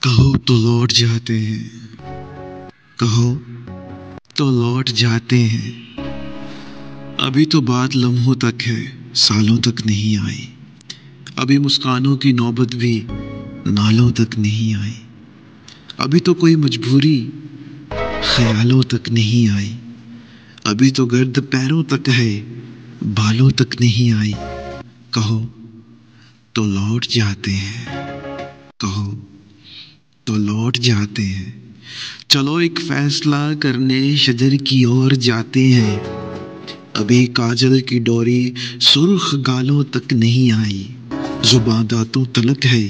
کہو تو لوٹ جاتے ہیں، کہو تو لوٹ جاتے ہیں۔ ابھی تو بات لمحوں تک ہے، سالوں تک نہیں آئی۔ ابھی مسکانوں کی نوبت بھی نالوں تک نہیں آئی۔ ابھی تو کوئی مجبوری خیالوں تک نہیں آئی۔ ابھی تو گرد پیروں تک ہے، بالوں تک نہیں آئی۔ کہو تو لوٹ جاتے ہیں، کہو تو لوٹ جاتے ہیں۔ چلو ایک فیصلہ کرنے شجر کی اور جاتے ہیں۔ ابھی کاجل کی ڈوری سرخ گالوں تک نہیں آئی۔ زباں دانتوں تلک ہے،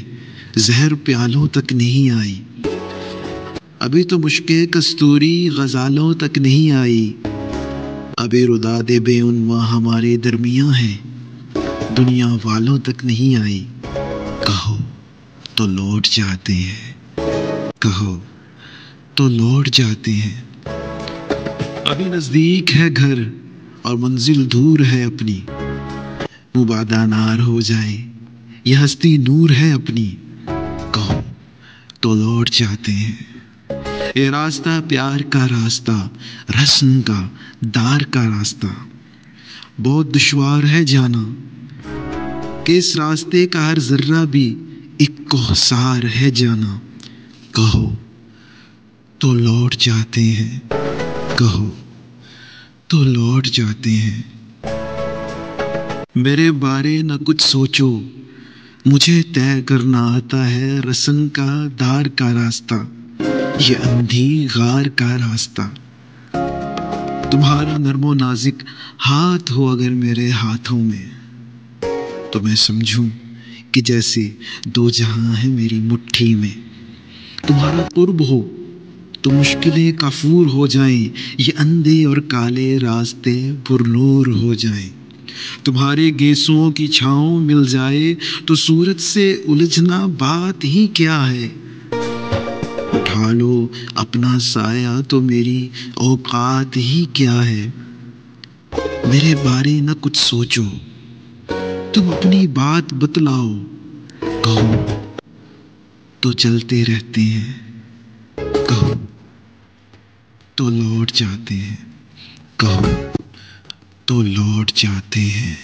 زہر پیالوں تک نہیں آئی۔ ابھی تو مشکیں کستوری غزالوں تک نہیں آئی۔ ابھی روداد بے عنواں ہمارے درمیاں ہے، دنیا والوں تک نہیں آئی۔ کہو تو لوٹ جاتے ہیں، کہو تو لوٹ جاتے ہیں۔ ابھی نزدیک ہے گھر اور منزل دور ہے اپنی۔ مبادا نار ہو جائے، یہ ہستی نور ہے اپنی۔ کہو تو لوٹ جاتے ہیں۔ یہ راستہ پیار کا راستہ، رسم کا، دار کا راستہ، بہت دشوار ہے جانا کہ اس راستے کا ہر ذرہ بھی ایک کوہسار ہے جانا۔ کہو تو لوٹ جاتے ہیں، کہو تو لوٹ جاتے ہیں۔ میرے بارے نہ کچھ سوچو، مجھے طے کرنا آتا ہے رسم کا، دار کا راستہ، یہ اندھی غار کا راستہ۔ تمہارا نرم و نازک ہاتھ ہو اگر میرے ہاتھوں میں، تو میں سمجھوں کہ جیسے دو جہاں ہیں میری مٹھی میں۔ تمہارا قرب ہو تو مشکلیں کافور ہو جائیں، یہ اندھے اور کالے راستے پرنور ہو جائیں۔ تمہارے گیسوں کی چھاؤں مل جائے تو صورت سے الجھنا بات ہی کیا ہے۔ اٹھا لو اپنا سایہ تو میری اوقات ہی کیا ہے۔ میرے بارے نہ کچھ سوچو، تم اپنی بات بتلاؤ۔ کہو تو چلتے رہتے ہیں، کہو تو لوٹ جاتے ہیں، کہو تو لوٹ جاتے ہیں۔